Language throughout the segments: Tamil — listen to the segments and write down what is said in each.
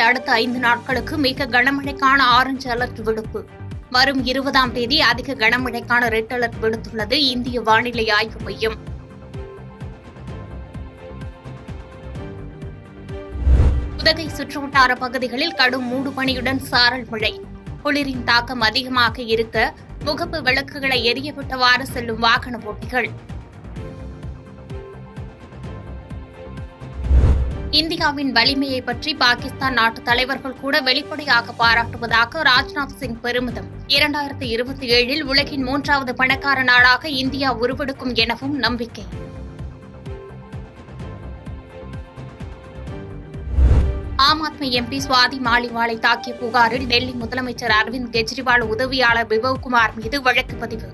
அடுத்த 5 நாட்களுக்கு மிக கனமழைக்கான ஆரஞ்சு அலர்ட் விடுப்பு. வரும் 20ஆம் தேதி அதிக கனமழைக்கான ரெட் அலர்ட் விடுத்துள்ளது இந்திய வானிலை ஆய்வு மையம். உதகை சுற்றுவட்டார பகுதிகளில் கடும் மூடுபனியுடன் சாரல் மழை. குளிரின் தாக்கம் அதிகமாக இருக்க முகப்பு விளக்குகளை எரியவிட்டவாறு செல்லும் வாகன ஓட்டிகள். இந்தியாவின் வலிமையை பற்றி பாகிஸ்தான் நாட்டு தலைவர்கள் கூட வெளிப்படையாக பாராட்டுவதாக ராஜ்நாத் சிங் பெருமிதம். 2027இல் உலகின் 3வது பணக்கார நாடாக இந்தியா உருவெடுக்கும் எனவும் நம்பிக்கை. ஆம் ஆத்மி எம்பி சுவாதி மாலிவாலை தாக்கிய புகாரில் டெல்லி முதலமைச்சர் அரவிந்த் கெஜ்ரிவால் உதவியாளர் விபவ்குமார் மீது வழக்கு பதிவு.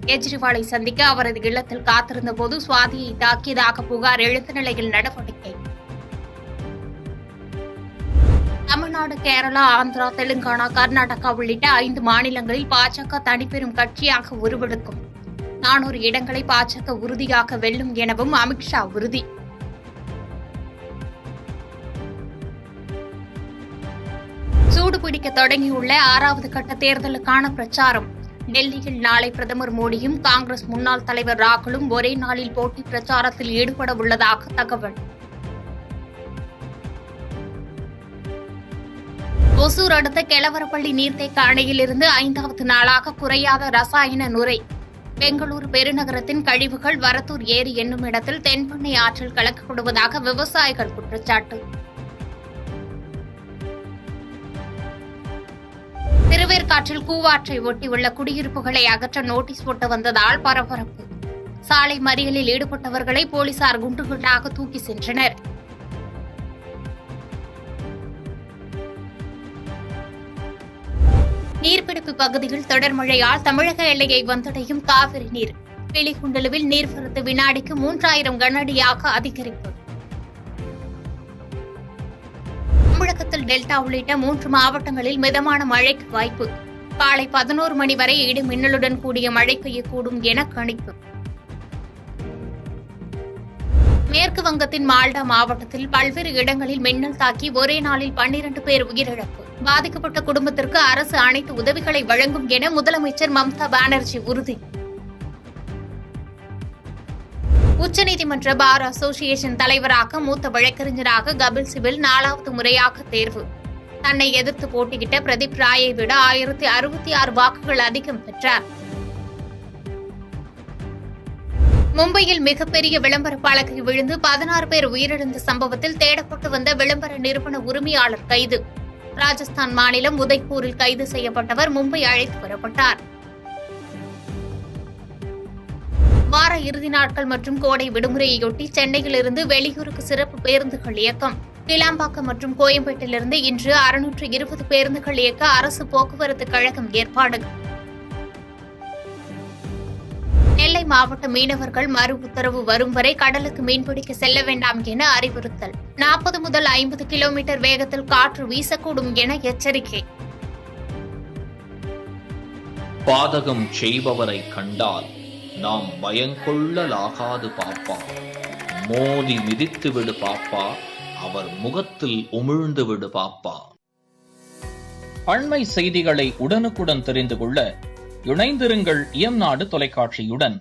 கெஜ்ரிவாலை சந்திக்க அவரது இல்லத்தில் காத்திருந்தபோது சுவாதியை தாக்கியதாக புகார் எழுந்த நிலையில் நடவடிக்கை. தமிழ்நாடு, கேரளா, ஆந்திரா, தெலுங்கானா, கர்நாடகா உள்ளிட்ட 5 மாநிலங்களில் பாஜக தனிப்பெரும் கட்சியாக உருவெடுக்கும். 400 இடங்களை பாஜக உறுதியாக வெல்லும் எனவும் அமித்ஷா உறுதி. சூடுபிடிக்க தொடங்கியுள்ள 6வது கட்ட தேர்தலுக்கான பிரச்சாரம். டெல்லியில் நாளை பிரதமர் மோடியும் காங்கிரஸ் முன்னாள் தலைவர் ராகுலும் ஒரே நாளில் போட்டி பிரச்சாரத்தில் ஈடுபட உள்ளதாக தகவல். ஒசூர் அடுத்த கெலவரப்பள்ளி நீர்த்தேக்க அணையிலிருந்து 5வது நாளாக குறையாத ரசாயன நுரை. பெங்களூரு பெருநகரத்தின் கழிவுகள் வரத்தூர் ஏரி என்னும் இடத்தில் தென்பெண்ணை ஆற்றில் கலக்கப்படுவதாக விவசாயிகள் குற்றச்சாட்டு. திருவேற்காற்றில் கூவாற்றை ஒட்டியுள்ள குடியிருப்புகளை அகற்ற நோட்டீஸ் போட்டு வந்ததால் பரபரப்பு. சாலை மறியலில் ஈடுபட்டவர்களை போலீசார் குண்டுகளாக தூக்கி சென்றனர். நீர்பிடிப்பு பகுதியில் தொடர் மழையால் தமிழக எல்லையை வந்தடையும் காவிரி நீர். பிலிகுண்டலுவில் நீர்வரத்து வினாடிக்கு 3000 கனஅடியாக அதிகரிப்பு. தமிழகத்தில் டெல்டா உள்ளிட்ட 3 மாவட்டங்களில் மிதமான மழைக்கு வாய்ப்பு. காலை 11 மணி வரை இடி மின்னலுடன் கூடிய மழை பெய்யக்கூடும் என கணிப்பு. மேற்கு வங்கத்தின் மால்டா மாவட்டத்தில் பல்வேறு இடங்களில் மின்னல் தாக்கி ஒரே நாளில் 12 பேர் உயிரிழப்பு. பாதிக்கப்பட்ட குடும்பத்திற்கு அரசு அனைத்து உதவிகளை வழங்கும் என முதலமைச்சர் மம்தா பானர்ஜி உறுதி. உச்சநீதிமன்ற பார் அசோசியேஷன் தலைவராக மூத்த வழக்கறிஞராக கபில் சிபில் 4வது முறையாக தேர்வு. தன்னை எதிர்த்து போட்டியிட்ட பிரதீப் ராயை விட 1066 வாக்குகள் அதிகம் பெற்றார். மும்பையில் மிகப்பெரிய விளம்பர பலகை விழுந்து 16 பேர் உயிரிழந்த சம்பவத்தில் தேடப்பட்டு வந்த விளம்பர நிறுவன உரிமையாளர் கைது. ராஜஸ்தான் மாநிலம் உதய்பூரில் கைது செய்யப்பட்டவர் மும்பை அழைத்து வரப்பட்டார். வார இறுதி நாட்கள் மற்றும் கோடை விடுமுறையொட்டி சென்னையிலிருந்து வெளியூருக்கு சிறப்பு பேருந்துகள் இயக்கம். கிளாம்பாக்கம் மற்றும் கோயம்பேட்டிலிருந்து இன்று 620 பேருந்துகள் இயக்க அரசு போக்குவரத்து கழகம் ஏற்பாடு. நெல்லை மாவட்ட மீனவர்கள் மறு உத்தரவு வரும் வரை கடலுக்கு மீன்பிடிக்க செல்ல வேண்டாம் என அறிவுறுத்தல். 40 முதல் 50 கிலோமீட்டர் வேகத்தில் காற்று வீசக்கூடும் என எச்சரிக்கை. பாதகம் செய்பவரை கண்டால் நாம் பயங்கொள்ளலாகாது பாப்பா. மோதி மிதித்து விடு பாப்பா, அவர் முகத்தில் உமிழ்ந்து விடு பாப்பா. அண்மை செய்திகளை உடனுக்குடன் தெரிந்து கொள்ள இணைந்திருங்கள் இயம்நாடு தொலைக்காட்சியுடன்.